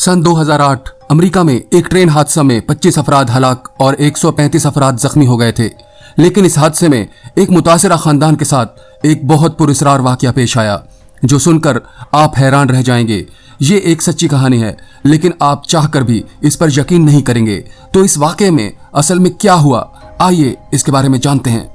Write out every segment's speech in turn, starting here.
सन 2008 America में एक train हादसा में 25 अफराद हलाक और 135 अफराद जख्मी हो गए थे। लेकिन इस हादसे में एक मुतासिरा खानदान के साथ एक बहुत पुरस्कार वाकया पेश आया जो सुनकर आप हैरान रह जाएंगे। ये एक सच्ची कहानी है, लेकिन आप चाहकर भी इस पर यकीन नहीं करेंगे। तो इस वाकये में असल में क्या हुआ, आइए इसके बारे में जानते हैं।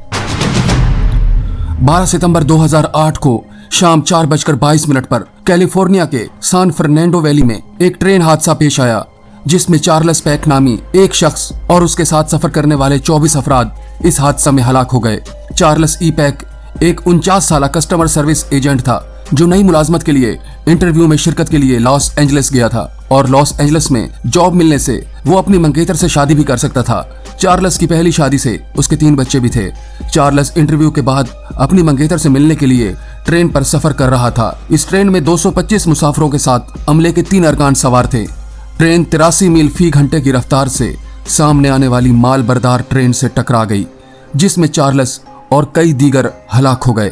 12 सितंबर 2008 को शाम 4:22 पर कैलिफोर्निया के सान फर्नांडो वैली में एक ट्रेन हादसा पेश आया जिसमें चार्ल्स पैक नामी एक शख्स और उसके साथ सफर करने वाले 24 अफराद इस हादसा में हलाक हो गए। चार्ल्स ई पैक एक 49 साल कस्टमर सर्विस एजेंट था जो नई मुलाजमत के लिए इंटरव्यू में शिरकत के लिए लॉस एंजलिस गया था और लॉस एंजलिस में जॉब मिलने से वो अपनी मंगेतर से शादी भी कर सकता था। चार्ल्स की पहली शादी से उसके 3 बच्चे भी थे। चार्ल्स इंटरव्यू के बाद अपनी मंगेतर से मिलने के लिए ट्रेन पर सफर कर रहा था। इस ट्रेन में 225 मुसाफिरों के साथ अमले के 3 अरकान सवार थे। ट्रेन 83 मील फी घंटे की रफ्तार से सामने आने वाली माल बरदार ट्रेन से टकरा गई जिसमें चार्ल्स और कई दीगर हलाक हो गए।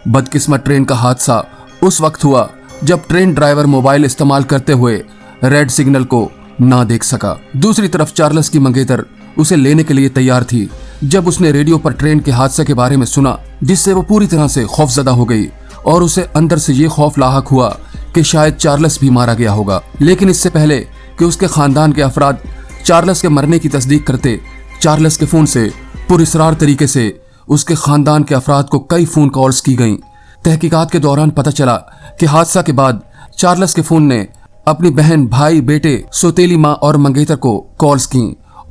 बदकिस्मत ट्रेन का हादसा उस वक्त हुआ जब ट्रेन ड्राइवर मोबाइल इस्तेमाल करते हुए रेड सिग्नल को ना देख सका। दूसरी तरफ चार्ल्स की मंगेतर उसे लेने के लिए तैयार थी जब उसने रेडियो पर ट्रेन के हादसे के बारे में सुना, जिससे वो पूरी तरह से खौफजदा हो गई और उसे अंदर से ये खौफ लाहक हुआ कि शायद चार्ल्स भी मारा गया होगा। लेकिन इससे पहले कि उसके खानदान के अफराद चार्ल्स के मरने की तस्दीक करते, चार्ल्स के फोन से पुरअसरार तरीके से उसके खानदान के अफराद को कई फोन कॉल्स की गईं। तहकीकात के दौरान पता चला कि हादसा के बाद चार्ल्स के फोन ने अपनी बहन, भाई, बेटे, सौतेली माँ और मंगेतर को कॉल्स की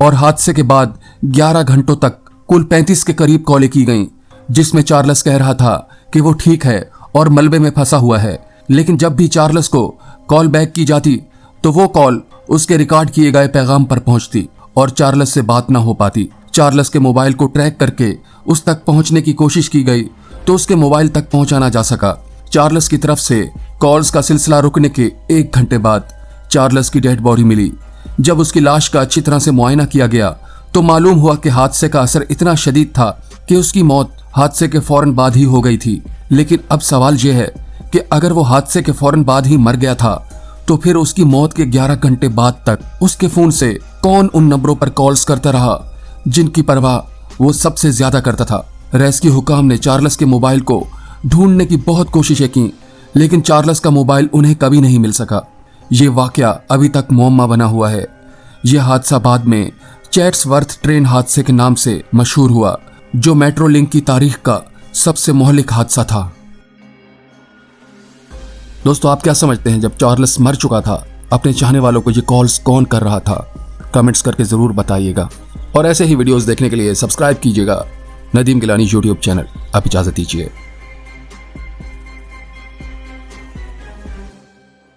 और हादसे के बाद 11 घंटों तक कुल 35 के करीब कॉलें की गईं, जिसमें चार्ल्स कह रहा था कि वो ठीक है और मलबे में फंसा हुआ है। लेकिन जब भी चार्ल्स को कॉल बैक की जाती तो वो कॉल उसके रिकॉर्ड किए गए पैगाम पर पहुंचती और चार्ल्स से बात ना हो पाती। चार्ल्स के मोबाइल को ट्रैक करके उस तक पहुंचने की कोशिश की गई तो उसके मोबाइल तक पहुंचा ना जा सका। चार्ल्स की तरफ से कॉल्स का सिलसिला रुकने के 1 घंटे बाद चार्ल्स की डेड बॉडी मिली। जब उसकी लाश का अच्छी तरह से मुआयना किया गया तो मालूम हुआ कि हादसे का असर इतना शदीद था कि उसकी मौत हादसे के फौरन बाद ही हो गई थी। लेकिन अब सवाल यह है कि अगर वो हादसे के फौरन बाद ही मर गया था तो फिर उसकी मौत के 11 घंटे बाद तक उसके फोन से कौन उन नंबरों पर कॉल्स करता रहा जिनकी परवाह वो सबसे ज्यादा करता था। रेस्क्यू हुकाम ने चार्ल्स के मोबाइल को ढूंढने की बहुत कोशिशें की, लेकिन चार्ल्स का मोबाइल उन्हें कभी नहीं मिल सका। ये वाकया अभी तक मुअम्मा बना हुआ है। यह हादसा बाद में चैट्सवर्थ ट्रेन हादसे के नाम से मशहूर हुआ, जो मेट्रो लिंक की तारीख का सबसे मोहलिक हादसा था। दोस्तों, आप क्या समझते हैं, जब चार्ल्स मर चुका था अपने चाहने वालों को ये कॉल्स कौन कर रहा था? कमेंट्स करके जरूर बताइएगा और ऐसे ही वीडियोस देखने के लिए सब्सक्राइब कीजिएगा नदीम गिलानी यूट्यूब चैनल। आप इजाजत दीजिए।